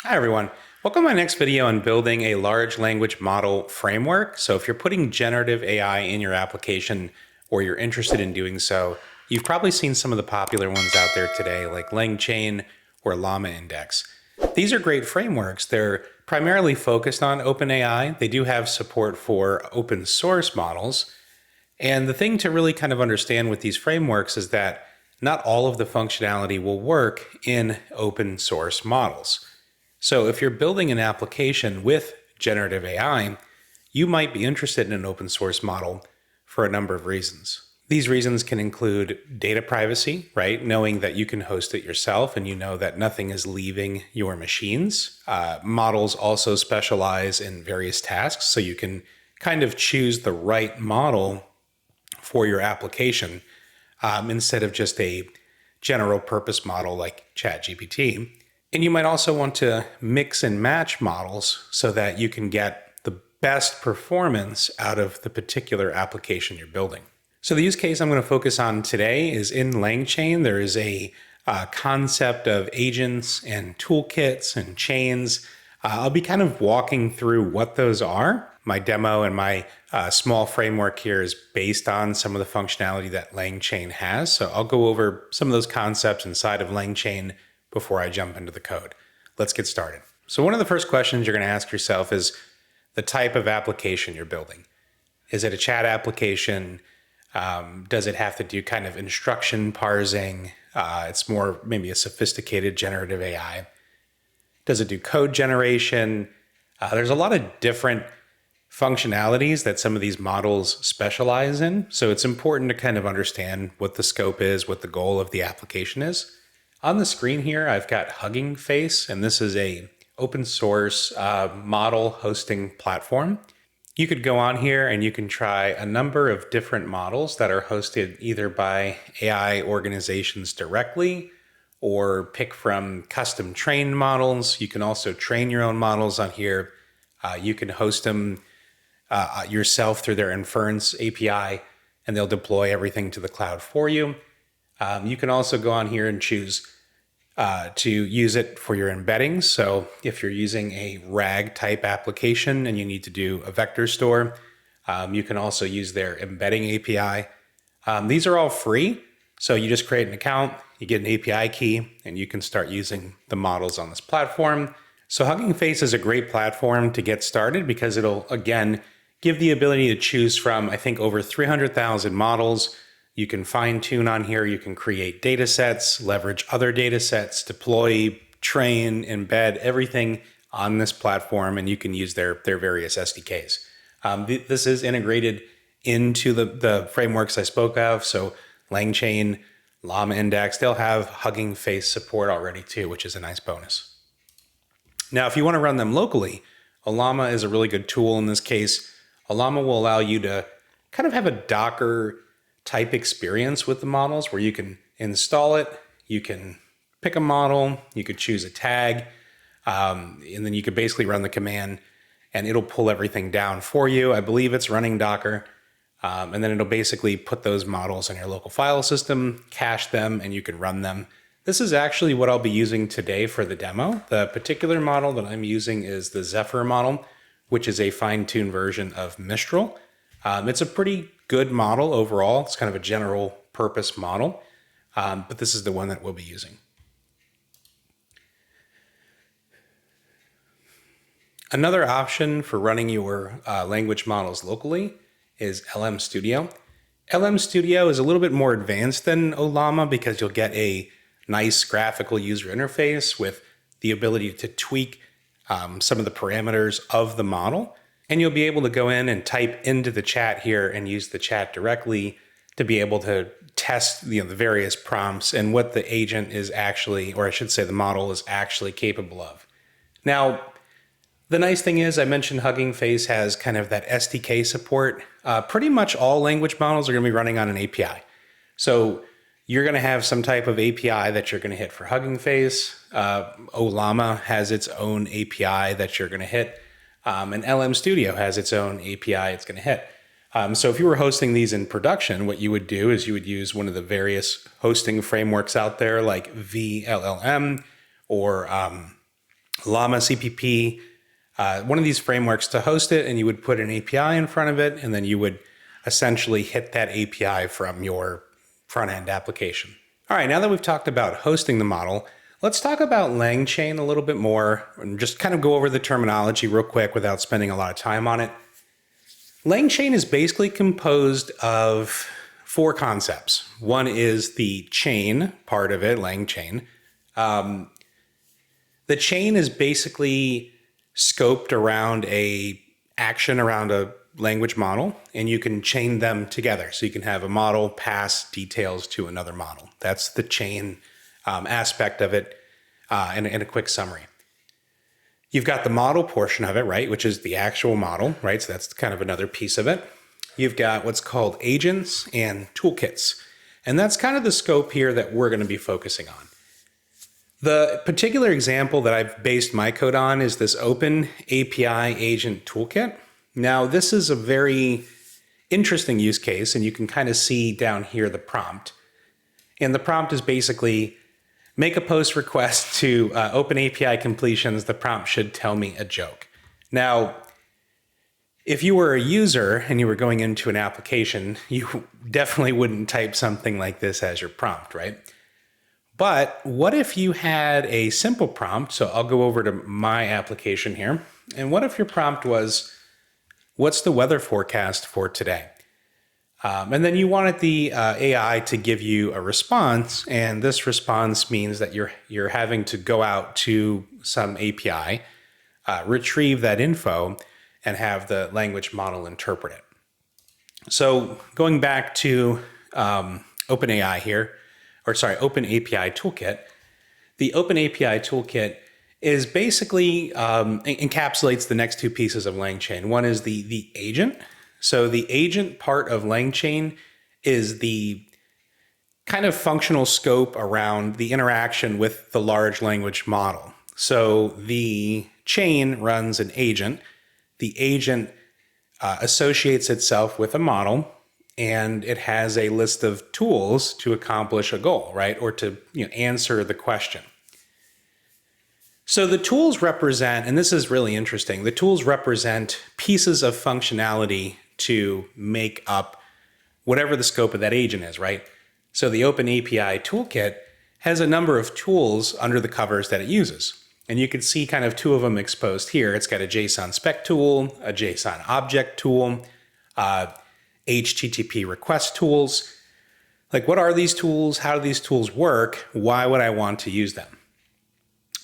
Hi everyone. Welcome to my next video on building a large language model framework. So if you're putting generative AI in your application or you're interested in doing so, you've probably seen some of the popular ones out there today like LangChain or Llama Index. These are great frameworks. They're primarily focused on OpenAI. They do have support for open source models. And the thing to really kind of understand with these frameworks is that not all of the functionality will work in open source models. So if you're building an application with generative AI, you might be interested in an open source model for a number of reasons. These reasons can include data privacy, right? Knowing that you can host it yourself and you know that nothing is leaving your machines. Models also specialize in various tasks, so you can kind of choose the right model for your application instead of just a general purpose model like ChatGPT. And you might also want to mix and match models so that you can get the best performance out of the particular application you're building. So the use case I'm going to focus on today is in LangChain. There is a concept of agents and toolkits and chains. I'll be kind of walking through what those are. My demo and my small framework here is based on some of the functionality that LangChain has. So I'll go over some of those concepts inside of LangChain before I jump into the code. Let's get started. So one of the first questions you're going to ask yourself is the type of application you're building. Is it a chat application? Does it have to do kind of instruction parsing? It's more maybe a sophisticated generative AI. Does it do code generation? There's a lot of different functionalities that some of these models specialize in. So it's important to kind of understand what the scope is, what the goal of the application is. On the screen here, I've got Hugging Face, and this is a open source model hosting platform. You could go on here and you can try a number of different models that are hosted either by AI organizations directly or pick from custom trained models. You can also train your own models on here. You can host them yourself through their Inference API, and they'll deploy everything to the cloud for you. You can also go on here and choose to use it for your embeddings. So if you're using a RAG type application and you need to do a vector store, you can also use their embedding API. These are all free. So you just create an account, you get an API key, and you can start using the models on this platform. So Hugging Face is a great platform to get started because it'll, again, give the ability to choose from, I think, over 300,000 models. You can fine tune on here. You can create data sets, leverage other data sets, deploy, train, embed everything on this platform, and you can use their various SDKs. This is integrated into the frameworks I spoke of. So LangChain, Llama Index, they'll have Hugging Face support already too, which is a nice bonus. Now, if you want to run them locally, Llama is a really good tool in this case. Llama will allow you to kind of have a Docker type experience with the models where you can install it, you can pick a model, you could choose a tag, and then you could basically run the command and it'll pull everything down for you. I believe it's running Docker, and then it'll basically put those models in your local file system, cache them, and you can run them. This is actually what I'll be using today for the demo. The particular model that I'm using is the Zephyr model, which is a fine-tuned version of Mistral. It's a pretty good model overall. It's kind of a general purpose model, but this is the one that we'll be using. Another option for running your language models locally is LM Studio. LM Studio is a little bit more advanced than Llama because you'll get a nice graphical user interface with the ability to tweak some of the parameters of the model. And you'll be able to go in and type into the chat here and use the chat directly to be able to test the various prompts and what the agent is actually, or I should say the model is actually capable of. Now, the nice thing is I mentioned Hugging Face has kind of that SDK support. Pretty much all language models are going to be running on an API. So you're going to have some type of API that you're going to hit for Hugging Face. Llama has its own API that you're going to hit. And LM Studio has its own API it's going to hit. So if you were hosting these in production, what you would do is you would use one of the various hosting frameworks out there like VLLM or Llama CPP, one of these frameworks to host it, and you would put an API in front of it, and then you would essentially hit that API from your front-end application. All right, now that we've talked about hosting the model, let's talk about LangChain a little bit more and just kind of go over the terminology real quick without spending a lot of time on it. LangChain is basically composed of four concepts. One is the chain part of it, LangChain. The chain is basically scoped around a action around a language model, and you can chain them together. So you can have a model pass details to another model. That's the chain aspect of it in a quick summary. You've got the model portion of it, right, which is the actual model, right? So that's kind of another piece of it. You've got what's called agents and toolkits. And that's kind of the scope here that we're going to be focusing on. The particular example that I've based my code on is this OpenAPI agent toolkit. Now, this is a very interesting use case, and you can kind of see down here the prompt. And the prompt is basically, make a post request to OpenAPI completions. The prompt should tell me a joke. Now, if you were a user and you were going into an application, you definitely wouldn't type something like this as your prompt, right? But what if you had a simple prompt? So I'll go over to my application here. And what if your prompt was, what's the weather forecast for today? And then you wanted the AI to give you a response, and this response means that you're having to go out to some API, retrieve that info, and have the language model interpret it. So going back to OpenAI here, OpenAPI toolkit, the OpenAPI toolkit is basically encapsulates the next two pieces of LangChain. One is the agent. So the agent part of LangChain is the kind of functional scope around the interaction with the large language model. So the chain runs an agent. The agent associates itself with a model, and it has a list of tools to accomplish a goal, right? Or to answer the question. So the tools represent, and this is really interesting, the tools represent pieces of functionality to make up whatever the scope of that agent is, right? So the OpenAPI toolkit has a number of tools under the covers that it uses. And you can see kind of two of them exposed here. It's got a JSON spec tool, a JSON object tool, HTTP request tools. Like, what are these tools? How do these tools work? Why would I want to use them?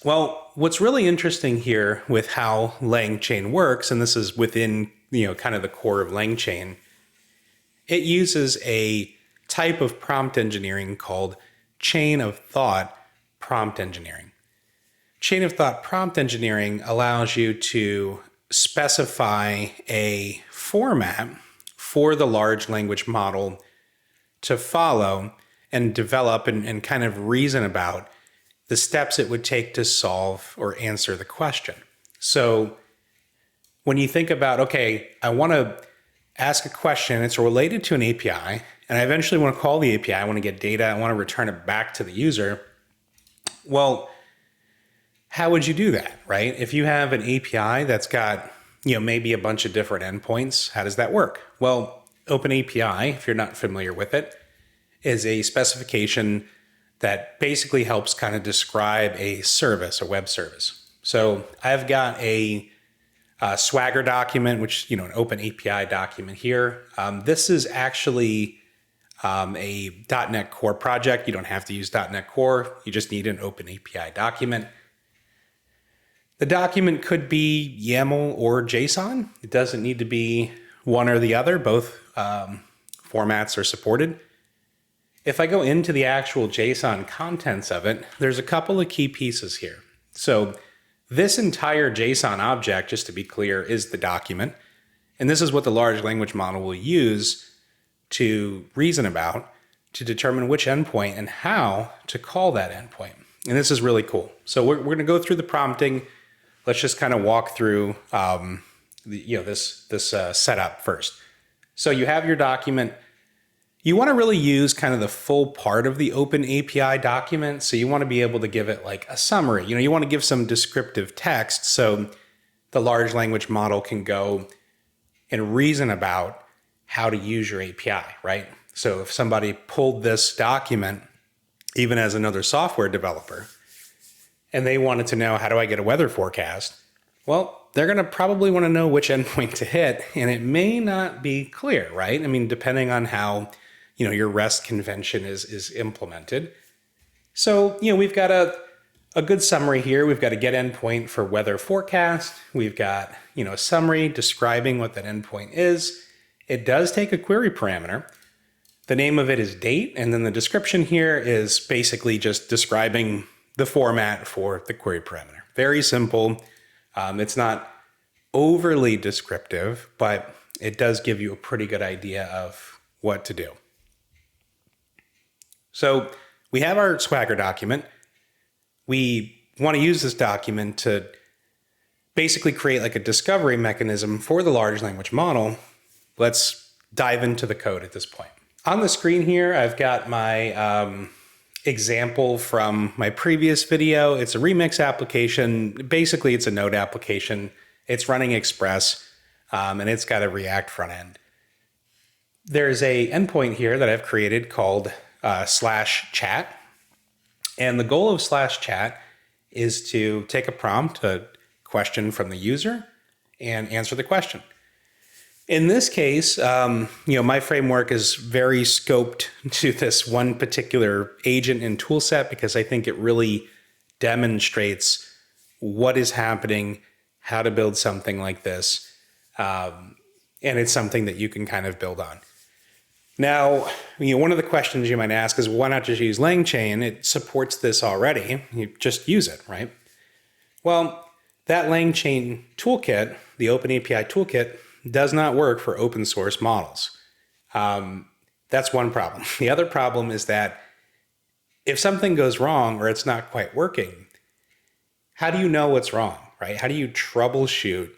Well, what's really interesting here with how LangChain works, and this is within kind of the core of LangChain, it uses a type of prompt engineering called chain of thought prompt engineering. Chain of thought prompt engineering allows you to specify a format for the large language model to follow and develop and kind of reason about the steps it would take to solve or answer the question. So when you think about, okay, I want to ask a question, it's related to an API, and I eventually want to call the API, I want to get data, I want to return it back to the user. Well, how would you do that, right? If you have an API that's got, maybe a bunch of different endpoints, how does that work? Well, OpenAPI, if you're not familiar with it, is a specification that basically helps kind of describe a service, a web service. So I've got a Swagger document, which, an OpenAPI document here. This is actually a .NET Core project. You don't have to use .NET Core. You just need an OpenAPI document. The document could be YAML or JSON. It doesn't need to be one or the other. Both formats are supported. If I go into the actual JSON contents of it, there's a couple of key pieces here. So this entire JSON object, just to be clear, is the document. And this is what the large language model will use to reason about, to determine which endpoint and how to call that endpoint. And this is really cool. So we're going to go through the prompting. Let's just kind of walk through this setup first. So you have your document. You want to really use kind of the full part of the OpenAPI document. So you want to be able to give it like a summary. You want to give some descriptive text so the large language model can go and reason about how to use your API, right? So if somebody pulled this document, even as another software developer, and they wanted to know, how do I get a weather forecast? Well, they're going to probably want to know which endpoint to hit, and it may not be clear, right? I mean, depending on how your REST convention is implemented. So, we've got a good summary here. We've got a get endpoint for weather forecast. We've got, a summary describing what that endpoint is. It does take a query parameter. The name of it is date, and then the description here is basically just describing the format for the query parameter. Very simple. It's not overly descriptive, but it does give you a pretty good idea of what to do. So we have our Swagger document. We want to use this document to basically create like a discovery mechanism for the large language model. Let's dive into the code at this point. On the screen here, I've got my example from my previous video. It's a Remix application. Basically, it's a Node application. It's running Express, and it's got a React front end. There's a endpoint here that I've created called /chat. And the goal of /chat is to take a prompt, a question from the user, and answer the question. In this case, my framework is very scoped to this one particular agent and tool set because I think it really demonstrates what is happening, how to build something like this, and it's something that you can kind of build on. Now, one of the questions you might ask is, why not just use LangChain? It supports this already. You just use it, right? Well, that LangChain toolkit, the OpenAPI toolkit, does not work for open source models. That's one problem. The other problem is that if something goes wrong or it's not quite working, how do you know what's wrong, right? How do you troubleshoot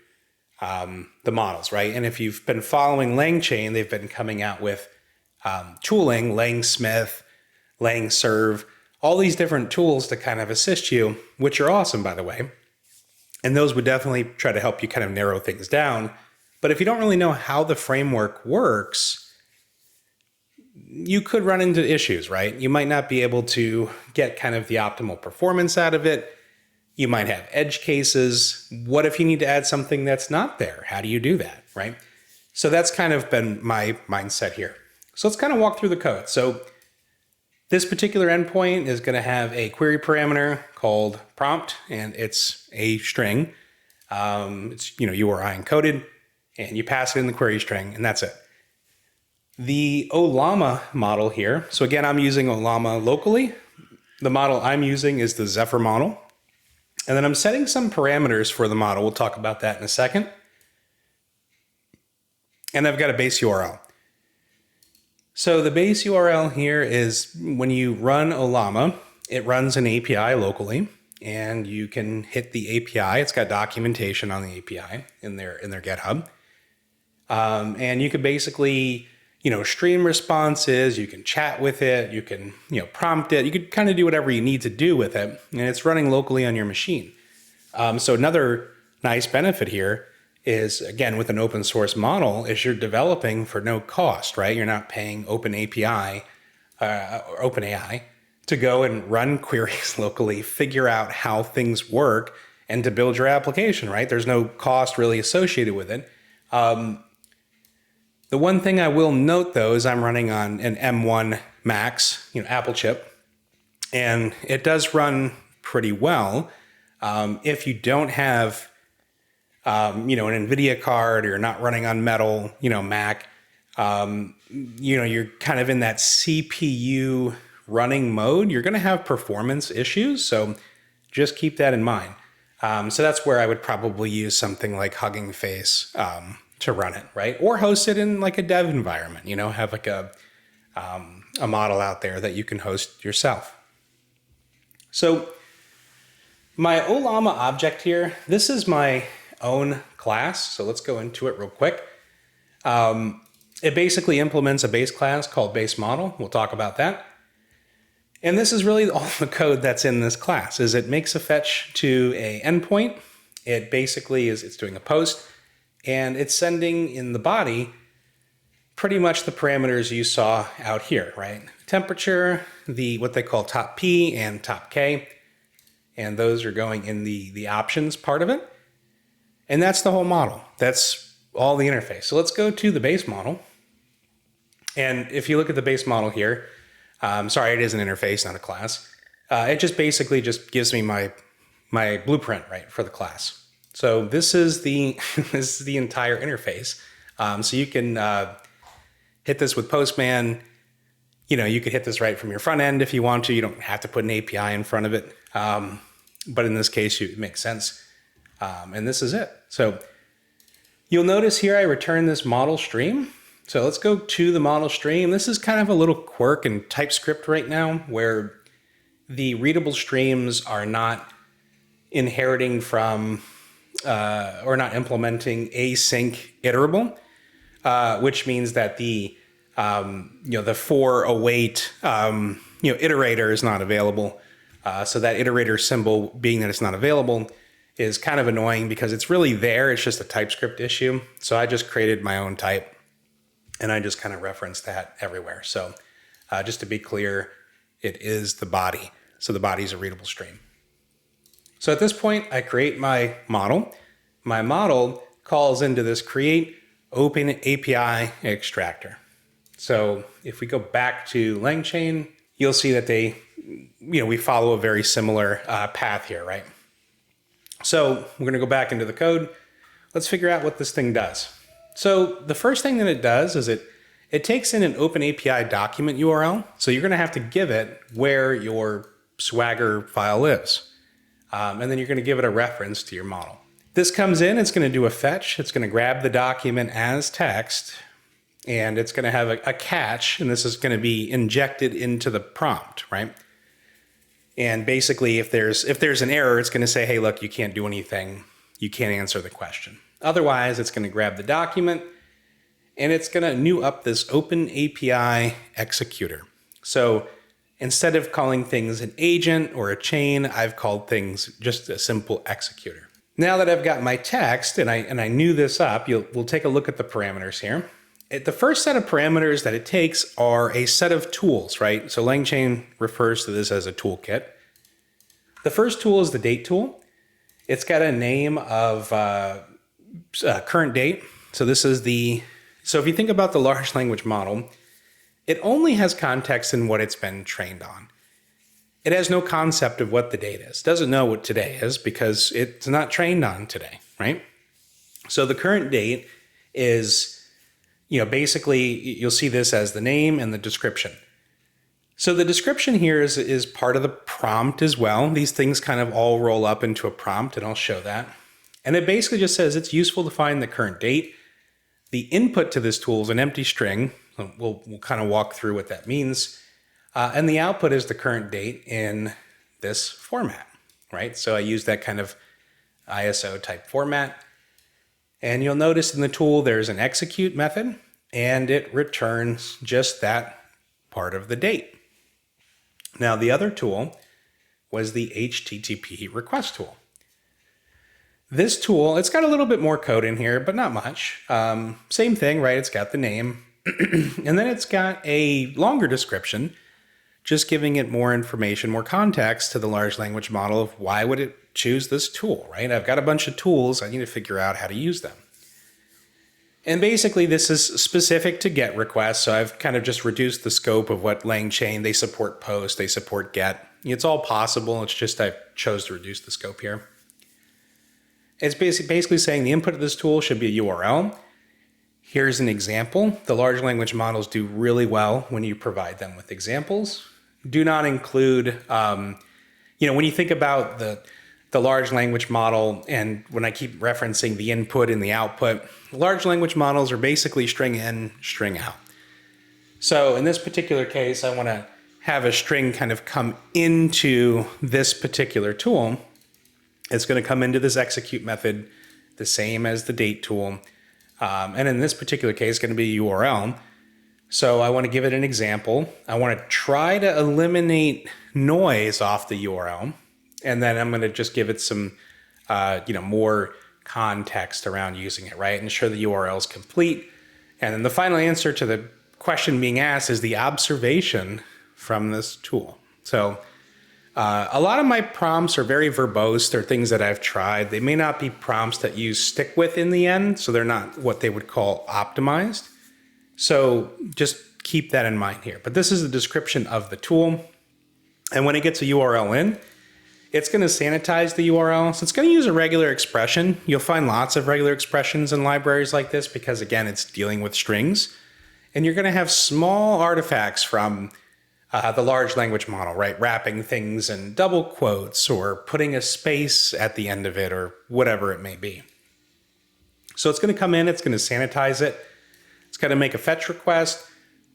the models, right? And if you've been following LangChain, they've been coming out with tooling, LangSmith, LangServe, all these different tools to kind of assist you, which are awesome, by the way. And those would definitely try to help you kind of narrow things down. But if you don't really know how the framework works, you could run into issues, right? You might not be able to get kind of the optimal performance out of it. You might have edge cases. What if you need to add something that's not there? How do you do that, right? So that's kind of been my mindset here. So let's kind of walk through the code. So this particular endpoint is going to have a query parameter called prompt, and it's a string. It's URI encoded, and you pass it in the query string, and that's it. The Ollama model here. So again, I'm using Ollama locally. The model I'm using is the Zephyr model. And then I'm setting some parameters for the model. We'll talk about that in a second. And I've got a base URL. So the base URL here is when you run Ollama, it runs an API locally, and you can hit the API. It's got documentation on the API in their GitHub. And you can basically, stream responses, you can chat with it, you can, prompt it, you could kind of do whatever you need to do with it, and it's running locally on your machine. So another nice benefit here is, again, with an open source model, is you're developing for no cost, right? You're not paying OpenAPI or OpenAI to go and run queries locally, figure out how things work, and to build your application, right? There's no cost really associated with it. The one thing I will note, though, is I'm running on an M1 Max, Apple chip, and it does run pretty well. If you don't have an NVIDIA card, or you're not running on Metal, Mac, you're kind of in that CPU running mode, you're going to have performance issues. So just keep that in mind. So that's where I would probably use something like Hugging Face to run it, right? Or host it in like a dev environment, have like a model out there that you can host yourself. So my Ollama object here, this is my own class. So let's go into it real quick. It basically implements a base class called base model. We'll talk about that. And this is really all the code that's in this class. Is it makes a fetch to a endpoint. It basically it's doing a post, and it's sending in the body pretty much the parameters you saw out here, right? Temperature, what they call top P and top K, and those are going in the options part of it. And that's the whole model. That's all the interface. So let's go to the base model. And if you look at the base model here, sorry, it is an interface, not a class. It just basically just gives me my blueprint, right, for the class. So this is the this is the entire interface. So you can hit this with Postman. You know, you could hit this right from your front end if you want to. You don't have to put an API in front of it. But in this case, it makes sense. And this is it. So you'll notice here I return this model stream. So let's go to the model stream. This is kind of a little quirk in TypeScript right now where the readable streams are not inheriting from or not implementing async iterable, which means that the for await iterator is not available. So that iterator symbol, being that it's not available, is kind of annoying because it's really there. It's just a TypeScript issue. So I just created my own type. And I just kind of reference that everywhere. So just to be clear, it is the body. So the body is a readable stream. So at this point, I create my model. My model calls into this create OpenAPI extractor. So if we go back to LangChain, you'll see that we follow a very similar path here, right? So we're going to go back into the code. Let's figure out what this thing does. So the first thing that it does is it takes in an OpenAPI document URL. So you're going to have to give it where your Swagger file lives. And then you're going to give it a reference to your model. This comes in, it's going to do a fetch. It's going to grab the document as text, and it's going to have a catch, and this is going to be injected into the prompt, right? And basically, if there's an error, it's going to say, hey, look, you can't do anything. You can't answer the question. Otherwise, it's going to grab the document and it's going to new up this OpenAPI executor. So instead of calling things an agent or a chain, I've called things just a simple executor. Now that I've got my text and I new this up, we'll take a look at the parameters here. The first set of parameters that it takes are a set of tools, right? So LangChain refers to this as a toolkit. The first tool is the date tool. It's got a name of current date. So this is so if you think about the large language model, it only has context in what it's been trained on. It has no concept of what the date is. It doesn't know what today is because it's not trained on today, right? So the current date is, basically you'll see this as the name and the description. So the description here is part of the prompt as well. These things kind of all roll up into a prompt, and I'll show that. And it basically just says it's useful to find the current date. The input to this tool is an empty string. We'll kind of walk through what that means. And the output is the current date in this format, right? So I use that kind of ISO type format. And you'll notice in the tool there's an execute method, and it returns just that part of the date. Now the other tool was the HTTP request tool. This tool, it's got a little bit more code in here, but not much. Same thing, right? It's got the name, and then it's got a longer description, just giving it more information, more context to the large language model of why would it choose this tool, right? I've got a bunch of tools. I need to figure out how to use them. And basically this is specific to GET requests. So I've kind of just reduced the scope of what LangChain, they support POST, they support GET. It's all possible. It's just I chose to reduce the scope here. It's basically saying the input of this tool should be a URL. Here's an example. The large language models do really well when you provide them with examples. Do not include, when you think about the large language model, and when I keep referencing the input and the output, large language models are basically string in, string out. So in this particular case, I want to have a string kind of come into this particular tool. It's going to come into this execute method, the same as the date tool. And in this particular case, it's going to be a URL. So I want to give it an example. I want to try to eliminate noise off the URL. And then I'm going to just give it some, more context around using it, right? Ensure the URL is complete. And then the final answer to the question being asked is the observation from this tool. So a lot of my prompts are very verbose. They're things that I've tried. They may not be prompts that you stick with in the end, so they're not what they would call optimized. So just keep that in mind here. But this is the description of the tool. And when it gets a URL in, it's going to sanitize the URL. So it's going to use a regular expression. You'll find lots of regular expressions in libraries like this because, again, it's dealing with strings. And you're going to have small artifacts from the large language model, right? Wrapping things in double quotes or putting a space at the end of it or whatever it may be. So it's going to come in, it's going to sanitize it. It's going to make a fetch request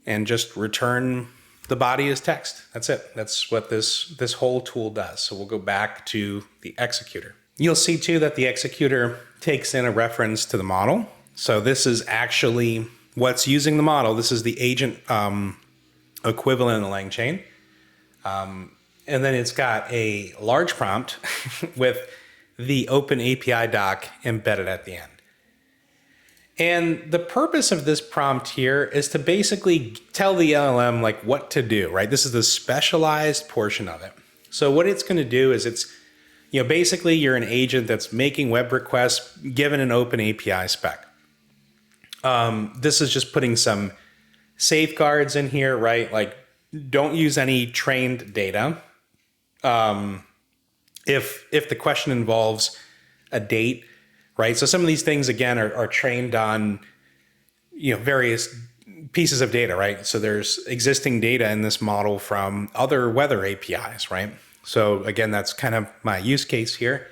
and just return the body as text. That's it. That's what this whole tool does. So we'll go back to the executor. You'll see too that the executor takes in a reference to the model. So this is actually what's using the model. This is the agent equivalent in the LangChain. And then it's got a large prompt with the OpenAPI doc embedded at the end. And the purpose of this prompt here is to basically tell the LLM like what to do, right? This is the specialized portion of it. So what it's going to do is it's, basically you're an agent that's making web requests given an OpenAPI spec. This is just putting some safeguards in here, right? Like don't use any trained data. If the question involves a date, right? So some of these things, again, are trained on, various pieces of data, right? So there's existing data in this model from other weather APIs, right? So again, that's kind of my use case here.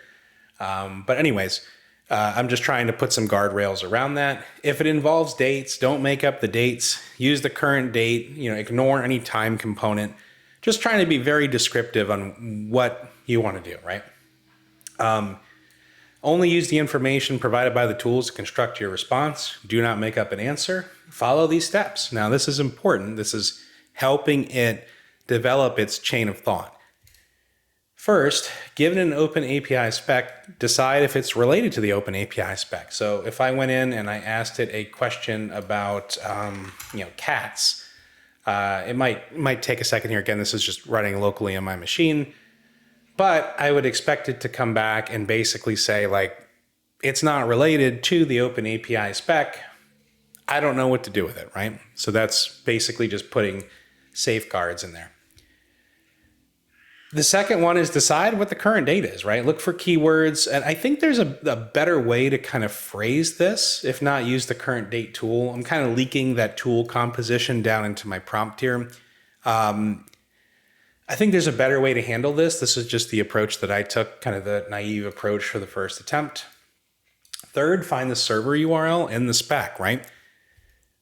But anyways, I'm just trying to put some guardrails around that. If it involves dates, don't make up the dates. Use the current date, ignore any time component. Just trying to be very descriptive on what you want to do, right? Only use the information provided by the tools to construct your response. Do not make up an answer. Follow these steps. Now, this is important. This is helping it develop its chain of thought. First, given an OpenAPI spec, decide if it's related to the OpenAPI spec. So if I went in and I asked it a question about, cats, it might take a second here. Again, this is just running locally on my machine. But I would expect it to come back and basically say, like, it's not related to the OpenAPI spec. I don't know what to do with it, right? So that's basically just putting safeguards in there. The second one is decide what the current date is, right? Look for keywords. And I think there's a better way to kind of phrase this, if not use the current date tool. I'm kind of leaking that tool composition down into my prompt here. I think there's a better way to handle this. This is just the approach that I took, kind of the naive approach for the first attempt. Third, find the server URL in the spec, right?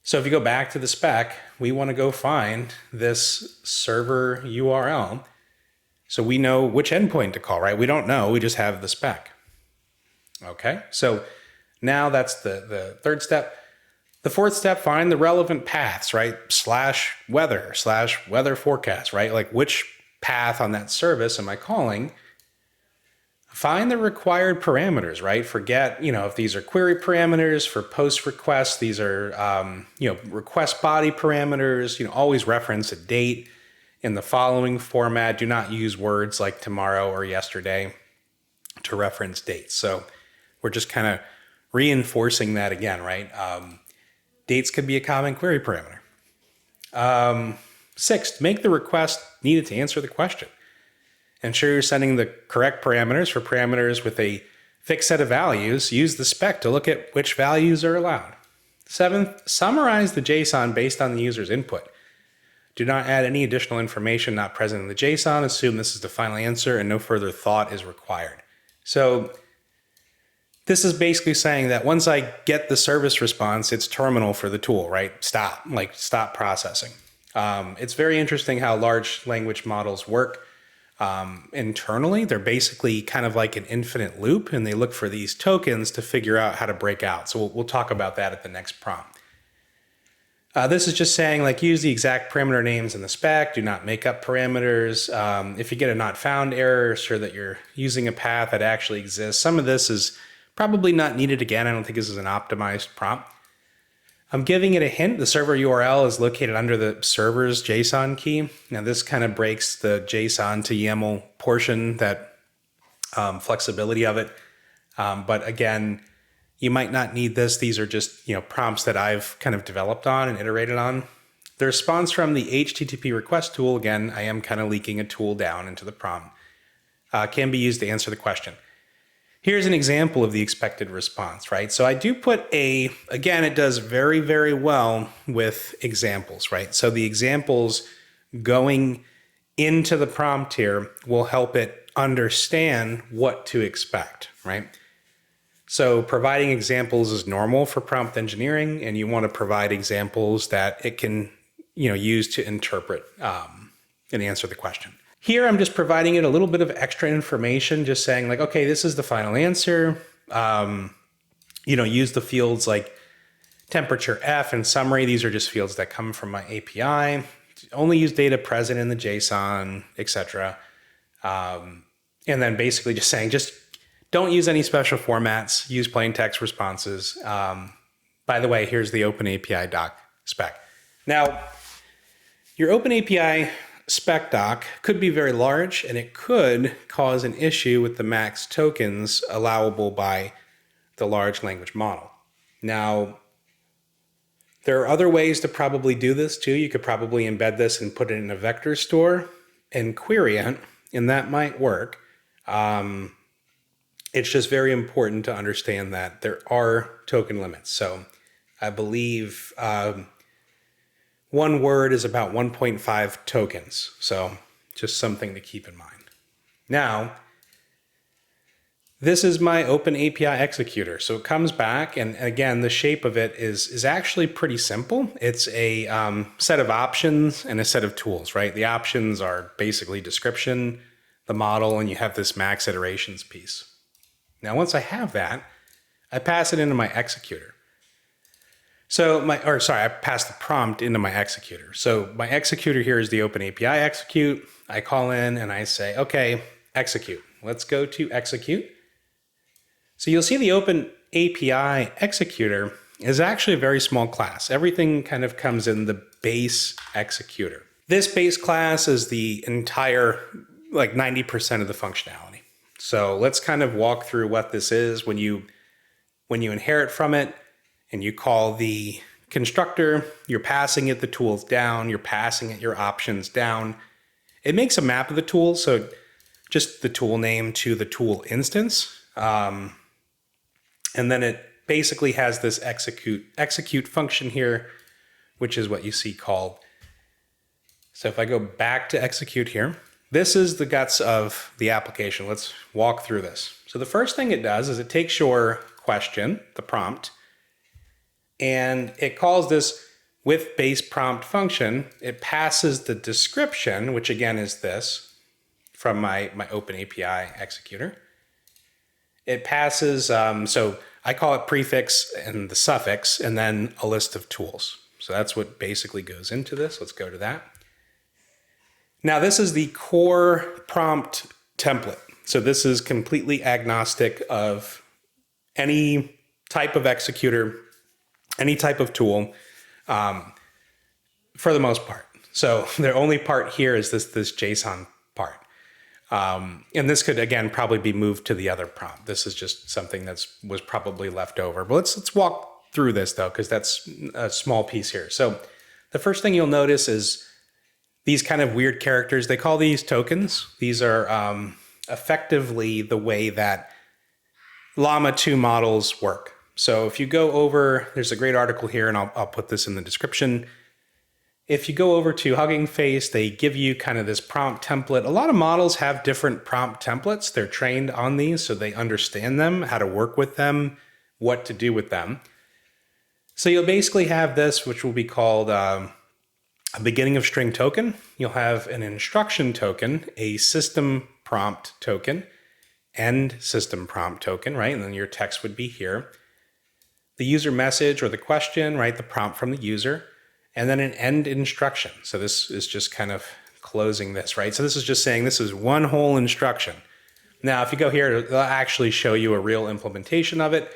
So if you go back to the spec, we want to go find this server URL. So we know which endpoint to call, right? We don't know, we just have the spec. Okay, so now that's the third step. The fourth step, find the relevant paths, right? /weather forecast, right? Like which path on that service am I calling? Find the required parameters, right? Forget, if these are query parameters for post requests, these are, request body parameters, always reference a date in the following format. Do not use words like tomorrow or yesterday to reference dates. So we're just kind of reinforcing that again, right? Dates could be a common query parameter. Sixth, make the request needed to answer the question. Ensure you're sending the correct parameters for parameters with a fixed set of values. Use the spec to look at which values are allowed. Seventh, summarize the JSON based on the user's input. Do not add any additional information not present in the JSON. Assume this is the final answer and no further thought is required. So this is basically saying that once I get the service response, it's terminal for the tool, right? Stop processing. It's very interesting how large language models work. internally. They're basically kind of like an infinite loop, and they look for these tokens to figure out how to break out. So we'll talk about that at the next prompt. This is just saying, like, use the exact parameter names in the spec. Do not make up parameters. If you get a not found error, assure that you're using a path that actually exists. Some of this is probably not needed again. I don't think this is an optimized prompt. I'm giving it a hint. The server URL is located under the server's JSON key. Now, this kind of breaks the JSON to YAML portion, that flexibility of it. But again, you might not need this. These are just, prompts that I've kind of developed on and iterated on. The response from the HTTP request tool, again, I am kind of leaking a tool down into the prompt, can be used to answer the question. Here's an example of the expected response, right? So I do put again, it does very, very well with examples, right? So the examples going into the prompt here will help it understand what to expect, right? So providing examples is normal for prompt engineering, and you want to provide examples that it can, use to interpret and answer the question. Here, I'm just providing it a little bit of extra information, just saying like, okay, this is the final answer. Use the fields like temperature F and summary. These are just fields that come from my API. Only use data present in the JSON, etc. And then basically just saying, just don't use any special formats. Use plain text responses. By the way, here's the OpenAPI doc spec. Now, your OpenAPI spec doc could be very large, and it could cause an issue with the max tokens allowable by the large language model. Now, there are other ways to probably do this too. You could probably embed this and put it in a vector store and query it, and that might work. It's just very important to understand that there are token limits. So I believe one word is about 1.5 tokens. So just something to keep in mind. Now, this is my OpenAPI executor. So it comes back, and again, the shape of it is actually pretty simple. It's a set of options and a set of tools, right? The options are basically description, the model, and you have this max iterations piece. Now, once I have that, I pass it into my executor. I pass the prompt into my executor. So my executor here is the OpenAPI execute. I call in and I say, okay, execute. Let's go to execute. So you'll see the OpenAPI executor is actually a very small class. Everything kind of comes in the base executor. This base class is the entire, 90% of the functionality. So let's kind of walk through what this is. When you inherit from it and you call the constructor, you're passing it the tools down, you're passing it your options down. It makes a map of the tool, so just the tool name to the tool instance. And then it basically has this execute function here, which is what you see called. So if I go back to execute here, this is the guts of the application. Let's walk through this. So the first thing it does is it takes your question, the prompt, and it calls this with base prompt function. It passes the description, which again is this from my OpenAPI executor. It passes, so I call it prefix and the suffix, and then a list of tools. So that's what basically goes into this. Let's go to that. Now, this is the core prompt template. So this is completely agnostic of any type of executor, any type of tool, for the most part. So the only part here is this JSON part. And this could, again, probably be moved to the other prompt. This is just something that was probably left over. But let's walk through this, though, because that's a small piece here. So the first thing you'll notice is these kind of weird characters. They call these tokens. These are effectively the way that Llama 2 models work. So if you go over, there's a great article here, and I'll put this in the description. If you go over to Hugging Face, they give you kind of this prompt template. A lot of models have different prompt templates. They're trained on these, so they understand them, how to work with them, what to do with them. So you'll basically have this, which will be called a beginning of string token, you'll have an instruction token, a system prompt token, end system prompt token, right? And then your text would be here. The user message or the question, right? The prompt from the user, and then an end instruction. So this is just kind of closing this, right? So this is just saying this is one whole instruction. Now, if you go here, it'll actually show you a real implementation of it,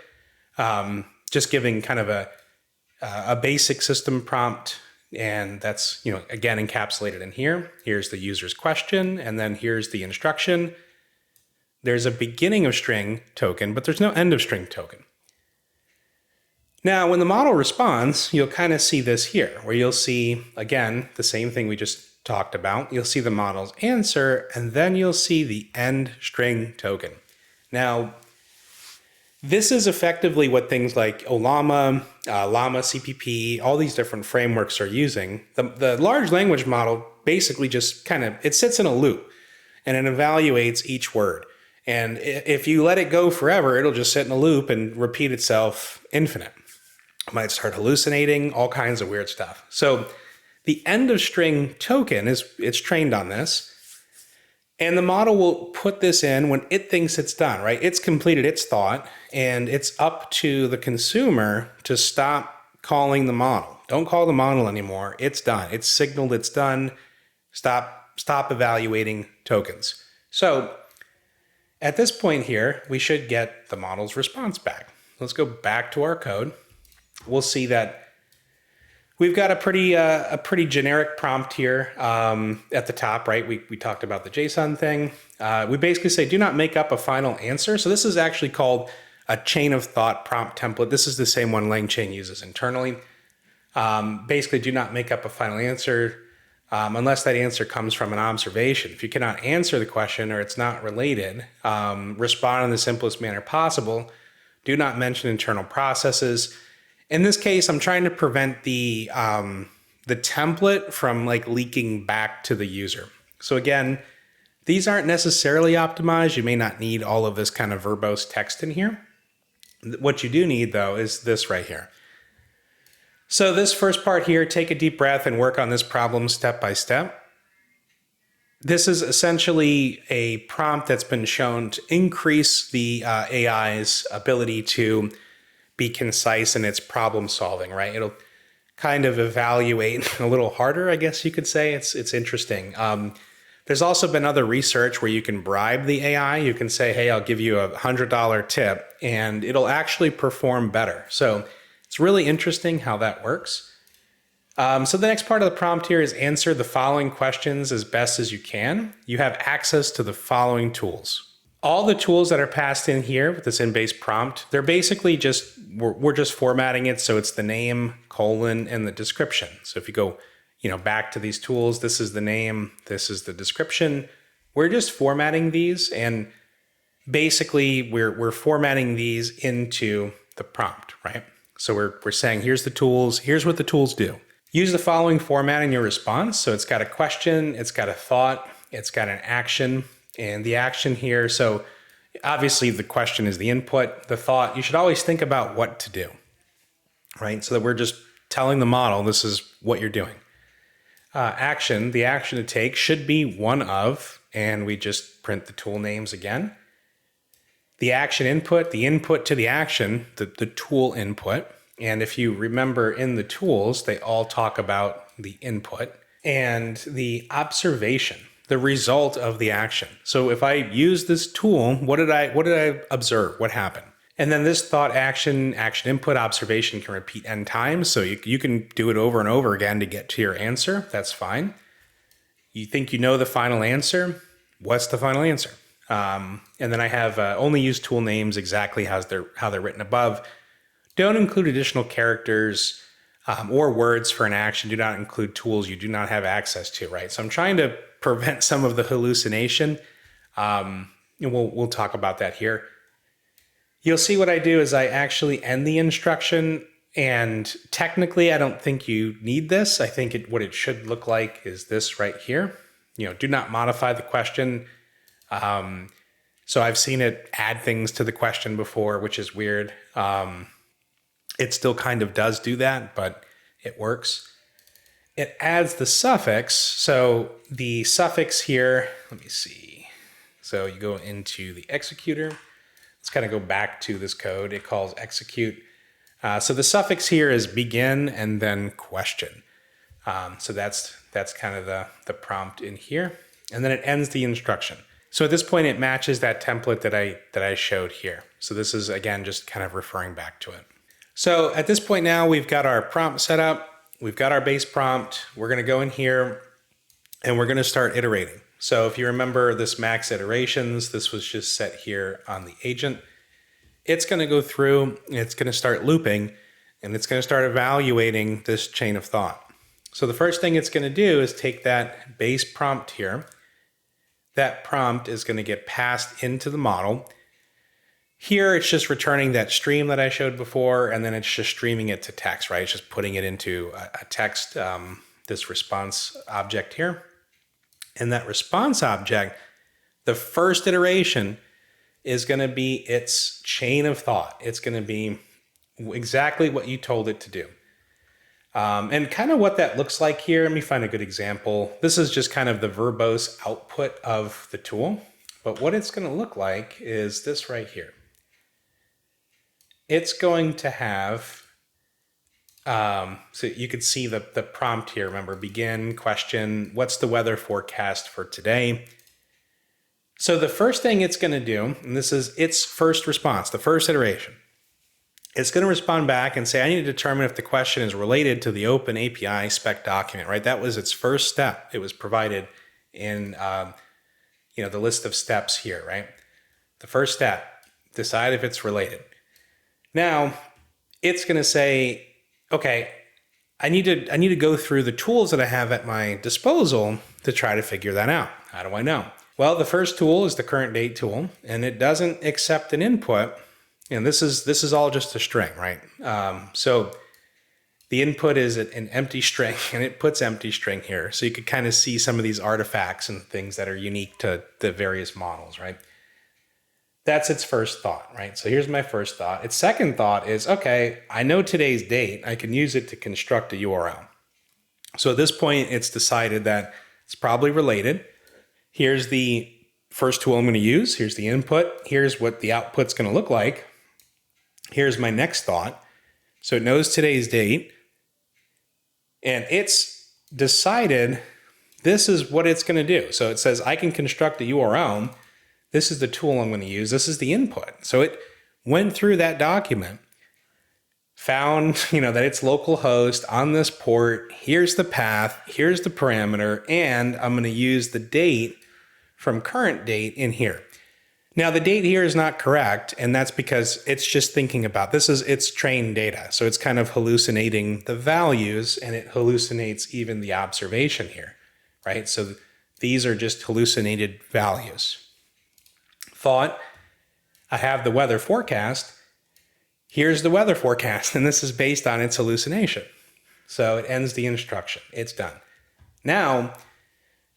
just giving kind of a basic system prompt. And that's, again, encapsulated in here. Here's the user's question, and then here's the instruction. There's a beginning of string token, but there's no end of string token. Now, when the model responds, you'll kind of see this here, where you'll see, again, the same thing we just talked about. You'll see the model's answer, and then you'll see the end string token. Now, this is effectively what things like Llama, Llama CPP, all these different frameworks are using. The large language model basically just it sits in a loop, and it evaluates each word. And if you let it go forever, it'll just sit in a loop and repeat itself infinite. It might start hallucinating, all kinds of weird stuff. So the end of string token it's trained on this. And the model will put this in when it thinks it's done, right? It's completed its thought, and it's up to the consumer to stop calling the model. Don't call the model anymore. It's done. It's signaled it's done. Stop evaluating tokens. So at this point here, we should get the model's response back. Let's go back to our code. We'll see that we've got a pretty generic prompt here at the top, right? We talked about the JSON thing. We basically say, do not make up a final answer. So this is actually called a chain of thought prompt template. This is the same one LangChain uses internally. Basically, do not make up a final answer unless that answer comes from an observation. If you cannot answer the question or it's not related, respond in the simplest manner possible. Do not mention internal processes. In this case, I'm trying to prevent the template from leaking back to the user. So again, these aren't necessarily optimized. You may not need all of this kind of verbose text in here. What you do need, though, is this right here. So this first part here, take a deep breath and work on this problem step by step. This is essentially a prompt that's been shown to increase the AI's ability to be concise in its problem solving, right? It'll kind of evaluate a little harder, I guess you could say. It's interesting. There's also been other research where you can bribe the AI. You can say, hey, I'll give you $100 tip, and it'll actually perform better. So it's really interesting how that works. So the next part of the prompt here is answer the following questions as best as you can. You have access to the following tools. All the tools that are passed in here with this in-base prompt, they're basically we're just formatting it so it's the name, colon, and the description. So if you go, back to these tools, this is the name, this is the description. We're just formatting these, and basically we're formatting these into the prompt, right? So we're saying, here's the tools, here's what the tools do. Use the following format in your response. So it's got a question, it's got a thought, it's got an action. And the action here, so obviously the question is the input, the thought. You should always think about what to do, right? So that we're just telling the model this is what you're doing. Action, the action to take should be one of, and we just print the tool names again. The action input, the input to the action, the tool input. And if you remember in the tools, they all talk about the input and the observation, the result of the action. So if I use this tool, what did I observe? What happened? And then this thought, action input, observation can repeat n times. So you can do it over and over again to get to your answer. That's fine. You think you know the final answer? What's the final answer? And then I have only use tool names exactly how they're written above. Don't include additional characters or words for an action. Do not include tools you do not have access to, right? So I'm trying to prevent some of the hallucination. And we'll talk about that here. You'll see what I do is I actually end the instruction, and technically I don't think you need this. I think what it should look like is this right here. Do not modify the question. So I've seen it add things to the question before, which is weird. It still kind of does do that, but it works. it adds the suffix. So the suffix here, let me see. So you go into the executor. Let's kind of go back to this code. It calls execute. So the suffix here is begin and then question. So that's kind of the prompt in here. And then it ends the instruction. So at this point, it matches that template that I showed here. So this is, again, just kind of referring back to it. So at this point now, we've got our prompt set up. We've got our base prompt. We're going to go in here and we're going to start iterating. So if you remember this max iterations, this was just set here on the agent. It's going to go through, it's going to start looping, and it's going to start evaluating this chain of thought. So the first thing it's going to do is take that base prompt here. That prompt is going to get passed into the model. Here, it's just returning that stream that I showed before, and then it's just streaming it to text, right? It's just putting it into a text, this response object here. And that response object, the first iteration is going to be its chain of thought. It's going to be exactly what you told it to do. And kind of what that looks like here, let me find a good example. This is just kind of the verbose output of the tool. But what it's going to look like is this right here. It's going to have, so you could see the prompt here, remember, begin, question, what's the weather forecast for today? So the first thing it's going to do, and this is its first response, the first iteration, it's going to respond back and say, I need to determine if the question is related to the OpenAPI spec document, right? That was its first step. It was provided in the list of steps here, right? The first step, decide if it's related. Now, it's going to say, okay, I need to go through the tools that I have at my disposal to try to figure that out. How do I know? Well, the first tool is the current date tool, and it doesn't accept an input. And this is all just a string, right? So the input is an empty string, and it puts empty string here. So you could kind of see some of these artifacts and things that are unique to the various models, right? That's its first thought, right? So here's my first thought. Its second thought is, okay, I know today's date. I can use it to construct a URL. So at this point, it's decided that it's probably related. Here's the first tool I'm going to use. Here's the input. Here's what the output's going to look like. Here's my next thought. So it knows today's date. And it's decided this is what it's going to do. So it says, I can construct a URL. This is the tool I'm going to use. This is the input. So it went through that document, found, that it's localhost on this port. Here's the path. Here's the parameter. And I'm going to use the date from current date in here. Now, the date here is not correct, and that's because it's just thinking about this is its trained data. So it's kind of hallucinating the values, and it hallucinates even the observation here, right? So these are just hallucinated values. Thought, I have the weather forecast. Here's the weather forecast, and this is based on its hallucination. So it ends the instruction. It's done. Now,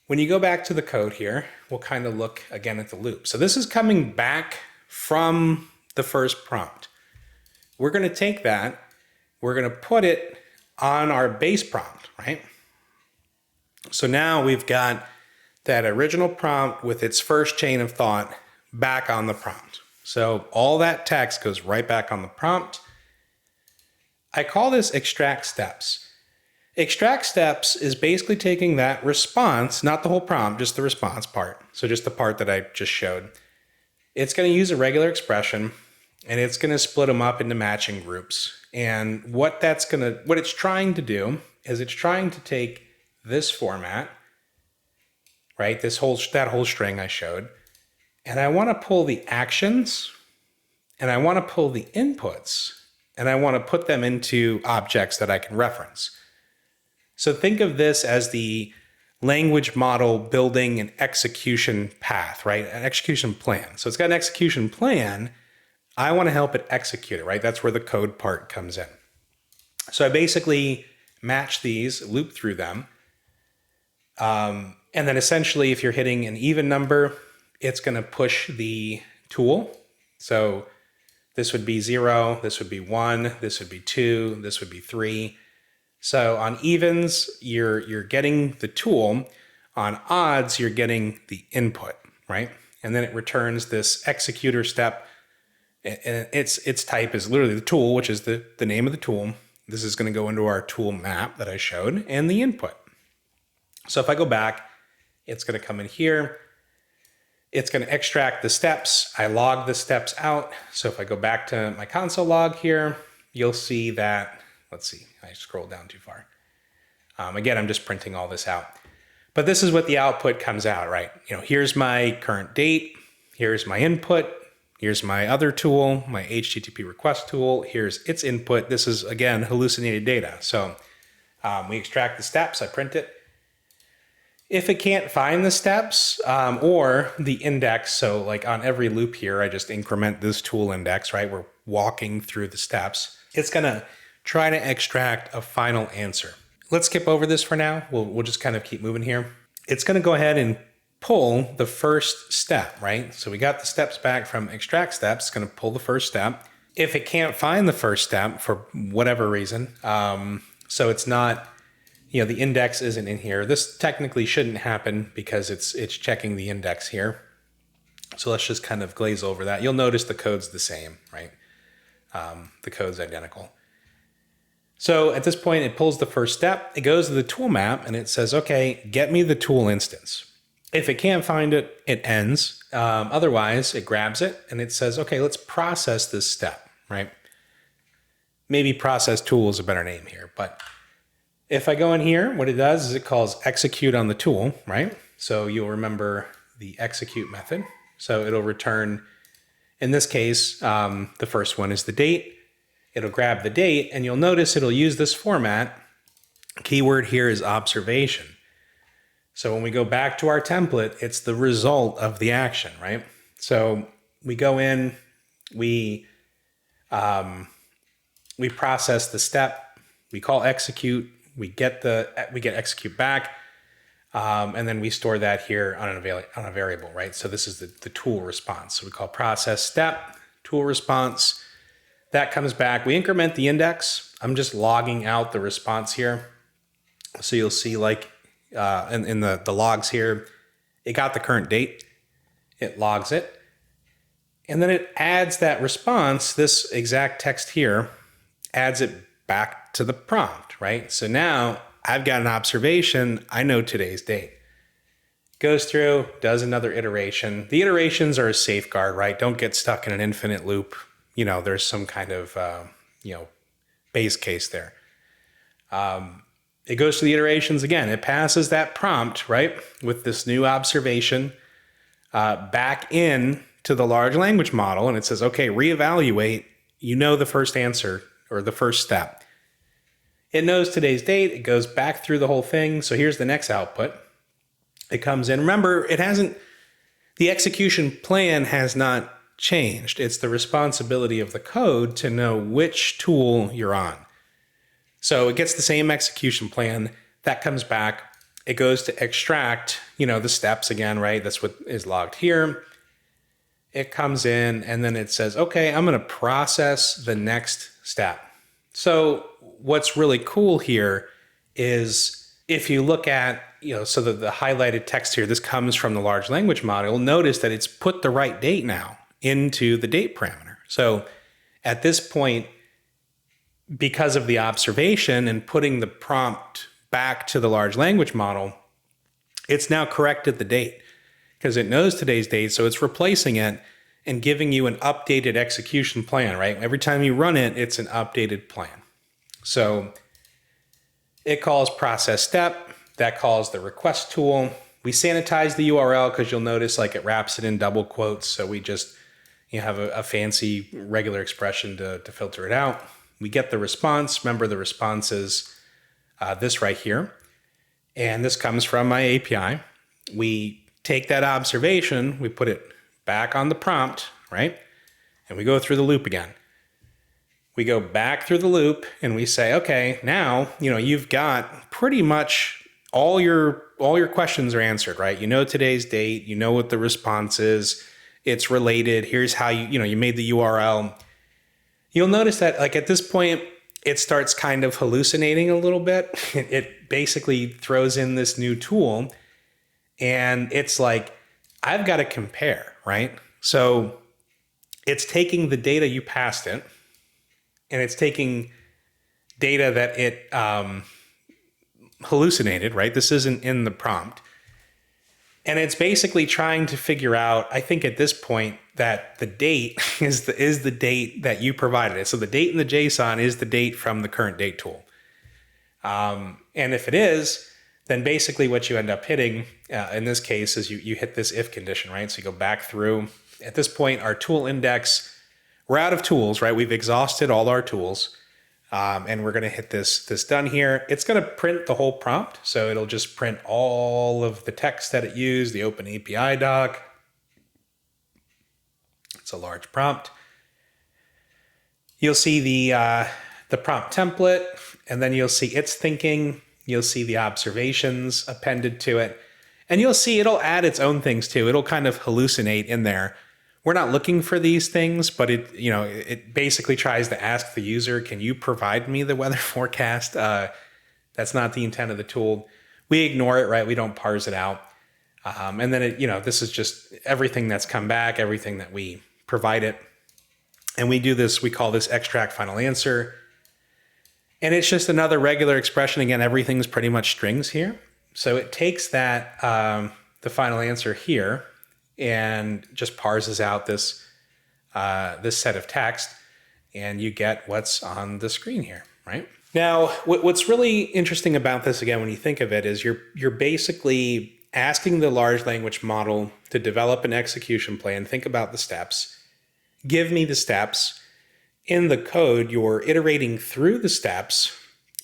when you go back to the code here, we'll kind of look again at the loop. So this is coming back from the first prompt. We're going to take that, we're going to put it on our base prompt, right? So now we've got that original prompt with its first chain of thought back on the prompt. So all that text goes right back on the prompt. I call this extract steps. Extract steps is basically taking that response, not the whole prompt, just the response part. So just the part that I just showed. It's going to use a regular expression, and it's going to split them up into matching groups. And what it's trying to do is it's trying to take this format, right? That whole string I showed, and I want to pull the actions, and I want to pull the inputs, and I want to put them into objects that I can reference. So think of this as the language model building an execution path, right? An execution plan. So it's got an execution plan. I want to help it execute it, right? That's where the code part comes in. So I basically match these, loop through them. And then essentially, if you're hitting an even number, it's going to push the tool. So this would be 0, this would be 1, this would be 2, this would be 3. So on evens, you're getting the tool. On odds, you're getting the input, right? And then it returns this executor step. And its type is literally the tool, which is the name of the tool. This is going to go into our tool map that I showed, and the input. So if I go back, it's going to come in here. It's going to extract the steps. I log the steps out. So if I go back to my console log here, you'll see that, let's see, I scrolled down too far. Again, I'm just printing all this out. But this is what the output comes out, right? Here's my current date. Here's my input. Here's my other tool, my HTTP request tool. Here's its input. This is, again, hallucinated data. So we extract the steps. I print it. If it can't find the steps or the index, so like on every loop here, I just increment this tool index, right? We're walking through the steps. It's going to try to extract a final answer. Let's skip over this for now. We'll just kind of keep moving here. It's going to go ahead and pull the first step, right? So we got the steps back from extract steps. It's going to pull the first step. If it can't find the first step for whatever reason, so it's not, the index isn't in here. This technically shouldn't happen because it's checking the index here. So let's just kind of glaze over that. You'll notice the code's the same, right? The code's identical. So at this point, it pulls the first step. It goes to the tool map and it says, okay, get me the tool instance. If it can't find it, it ends. Otherwise, it grabs it and it says, okay, let's process this step, right? Maybe process tool is a better name here. But if I go in here, what it does is it calls execute on the tool, right? So you'll remember the execute method. So it'll return, in this case, the first one is the date. It'll grab the date and you'll notice it'll use this format. Keyword here is observation. So when we go back to our template, it's the result of the action, right? So we go in, we process the step, we call execute, we get execute back, and then we store that here on a variable, right? So this is the tool response. So we call process step, tool response. That comes back. We increment the index. I'm just logging out the response here. So you'll see like in the logs here, it got the current date. It logs it. And then it adds that response, this exact text here, adds it back to the prompt, right? So now I've got an observation. I know today's date. Goes through, does another iteration. The iterations are a safeguard, right? Don't get stuck in an infinite loop. There's some kind of, base case there. It goes to the iterations again. It passes that prompt, right, with this new observation back in to the large language model. And it says, okay, reevaluate, the first answer or the first step. It knows today's date. It goes back through the whole thing. So here's the next output. It comes in. Remember, the execution plan has not changed. It's the responsibility of the code to know which tool you're on. So it gets the same execution plan. That comes back. It goes to extract, the steps again, right? That's what is logged here. It comes in and then it says, okay, I'm going to process the next step. So what's really cool here is if you look at, so the highlighted text here, this comes from the large language model. Notice that it's put the right date now into the date parameter. So at this point, because of the observation and putting the prompt back to the large language model, it's now corrected the date because it knows today's date. So it's replacing it and giving you an updated execution plan, right? Every time you run it, it's an updated plan. So it calls process step, that calls the request tool. We sanitize the URL because you'll notice like it wraps it in double quotes. So we just have a fancy regular expression to filter it out. We get the response. Remember, the response is this right here. And this comes from my API. We take that observation, we put it back on the prompt, right? And we go through the loop again. We go back through the loop and we say, okay, now, you've got pretty much all your questions are answered, right? Today's date, what the response is. It's related. Here's how you made the URL. You'll notice that like at this point, it starts kind of hallucinating a little bit. It basically throws in this new tool, and it's like, I've got to compare, right? So it's taking the data you passed it, and it's taking data that it hallucinated, right? This isn't in the prompt. And it's basically trying to figure out, I think at this point, that the date is the date that you provided it. So the date in the JSON is the date from the current date tool. And if it is, then basically what you end up hitting in this case is you hit this if condition, right? So you go back through. At this point, our tool index, we're out of tools, right? We've exhausted all our tools. And we're going to hit this done here. It's going to print the whole prompt. So it'll just print all of the text that it used, the OpenAPI doc. It's a large prompt. You'll see the prompt template, and then you'll see its thinking. You'll see the observations appended to it. And you'll see it'll add its own things too. It'll kind of hallucinate in there. We're not looking for these things, but it basically tries to ask the user, can you provide me the weather forecast? That's not the intent of the tool. We ignore it, right? We don't parse it out. And then this is just everything that's come back, everything that we provide it. And we do this, we call this extract final answer. And it's just another regular expression. Again, everything's pretty much strings here. So it takes that, the final answer here, and just parses out this set of text, and you get what's on the screen here, right? Now, what's really interesting about this, again, when you think of it, is you're basically asking the large language model to develop an execution plan. Think about the steps. Give me the steps. In the code, you're iterating through the steps,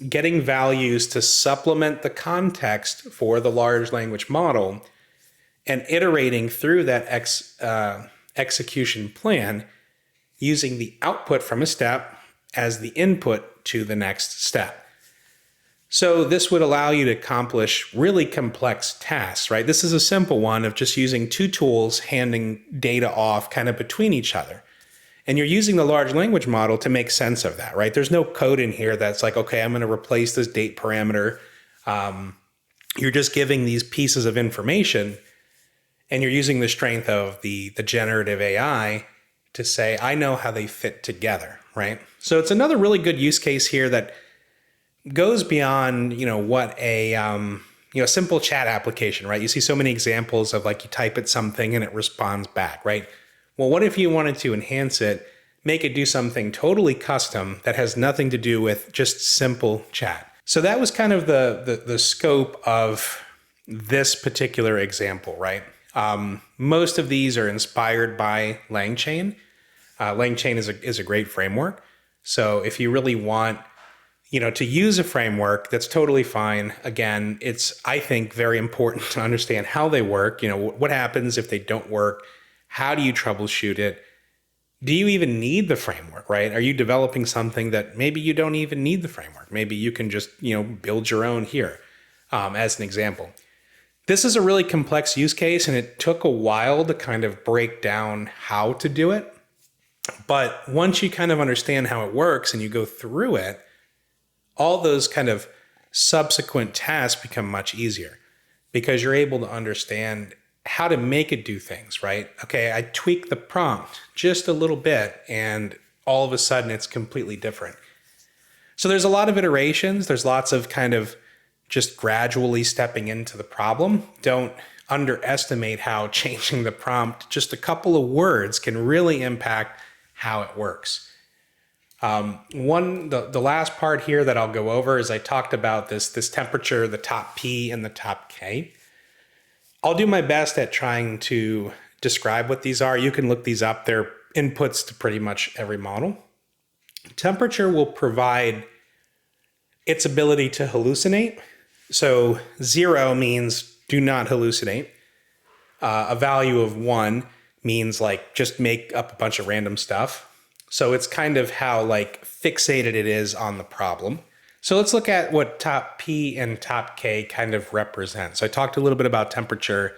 getting values to supplement the context for the large language model, and iterating through that execution plan using the output from a step as the input to the next step. So this would allow you to accomplish really complex tasks, right? This is a simple one of just using two tools, handing data off kind of between each other. And you're using the large language model to make sense of that, right? There's no code in here that's like, okay, I'm going to replace this date parameter. You're just giving these pieces of information, and you're using the strength of the generative AI to say, I know how they fit together, right? So it's another really good use case here that goes beyond, what a simple chat application, right? You see so many examples of like you type it something and it responds back, right? Well, what if you wanted to enhance it, make it do something totally custom that has nothing to do with just simple chat? So that was kind of the scope of this particular example, right? Most of these are inspired by LangChain. LangChain is a great framework. So if you really want, to use a framework, that's totally fine. Again, it's, I think, very important to understand how they work. What happens if they don't work? How do you troubleshoot it? Do you even need the framework, right? Are you developing something that maybe you don't even need the framework? Maybe you can just, build your own here, as an example. This is a really complex use case, and it took a while to kind of break down how to do it. But once you kind of understand how it works and you go through it, all those kind of subsequent tasks become much easier because you're able to understand how to make it do things, right? Okay, I tweak the prompt just a little bit, and all of a sudden it's completely different. So there's a lot of iterations. There's lots of kind of just gradually stepping into the problem. Don't underestimate how changing the prompt, just a couple of words, can really impact how it works. The last part here that I'll go over is I talked about this temperature, the top P and the top K. I'll do my best at trying to describe what these are. You can look these up. They're inputs to pretty much every model. Temperature will provide its ability to hallucinate. So 0 means do not hallucinate. A value of 1 means like just make up a bunch of random stuff. So it's kind of how like fixated it is on the problem. So let's look at what top P and top K kind of represent. So I talked a little bit about temperature.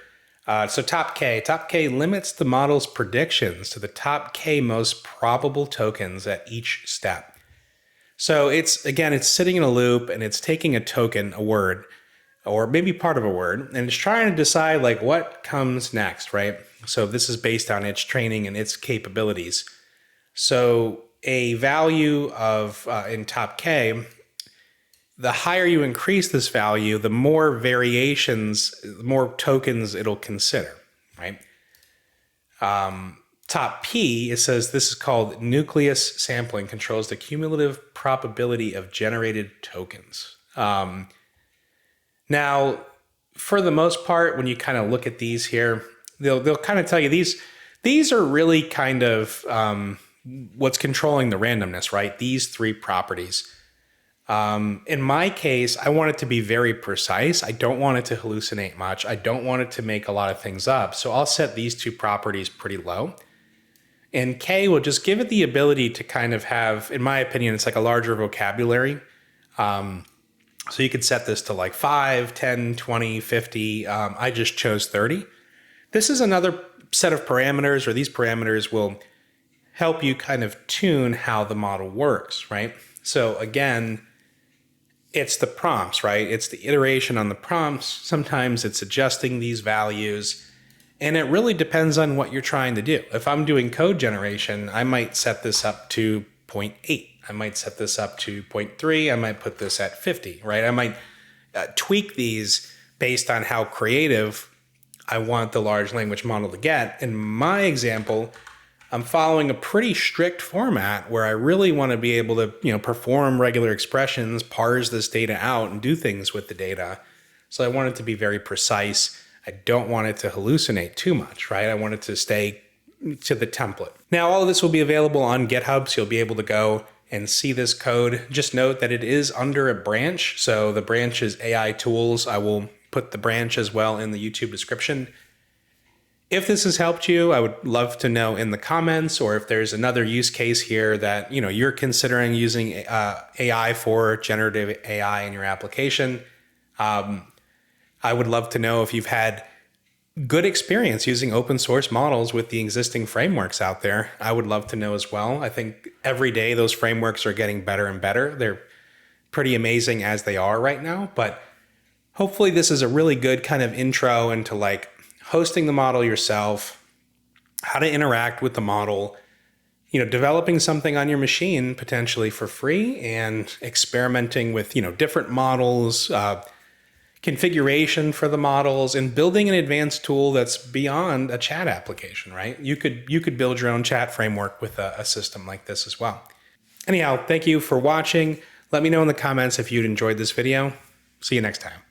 So top K limits the model's predictions to the top K most probable tokens at each step. So it's sitting in a loop and it's taking a token, a word, or maybe part of a word, and it's trying to decide like what comes next, right? So this is based on its training and its capabilities. So a value of in top K, the higher you increase this value, the more variations, the more tokens it'll consider, right? Top P, it says this is called nucleus sampling, controls the cumulative probability of generated tokens. Now, for the most part, when you kind of look at these here, they'll kind of tell you these are really kind of what's controlling the randomness, right? These three properties. In my case, I want it to be very precise. I don't want it to hallucinate much. I don't want it to make a lot of things up. So I'll set these two properties pretty low. And K will just give it the ability to kind of have, in my opinion, it's like a larger vocabulary. So you could set this to like 5, 10, 20, 50. I just chose 30. This is another set of parameters, or these parameters will help you kind of tune how the model works, right? So again, it's the prompts, right? It's the iteration on the prompts. Sometimes it's adjusting these values, and it really depends on what you're trying to do. If I'm doing code generation, I might set this up to 0.8. I might set this up to 0.3. I might put this at 50, right? I might tweak these based on how creative I want the large language model to get. In my example, I'm following a pretty strict format where I really want to be able to, perform regular expressions, parse this data out, and do things with the data. So I want it to be very precise. I don't want it to hallucinate too much, right? I want it to stay to the template. Now, all of this will be available on GitHub, so you'll be able to go and see this code. Just note that it is under a branch. So the branch is AI tools. I will put the branch as well in the YouTube description. If this has helped you, I would love to know in the comments, or if there's another use case here that you're considering using AI for generative AI in your application. I would love to know if you've had good experience using open source models with the existing frameworks out there. I would love to know as well. I think every day those frameworks are getting better and better. They're pretty amazing as they are right now, but hopefully this is a really good kind of intro into like hosting the model yourself, how to interact with the model, developing something on your machine potentially for free, and experimenting with, different models, configuration for the models, and building an advanced tool that's beyond a chat application, right? You could build your own chat framework with a system like this as well. Anyhow, thank you for watching. Let me know in the comments if you'd enjoyed this video. See you next time.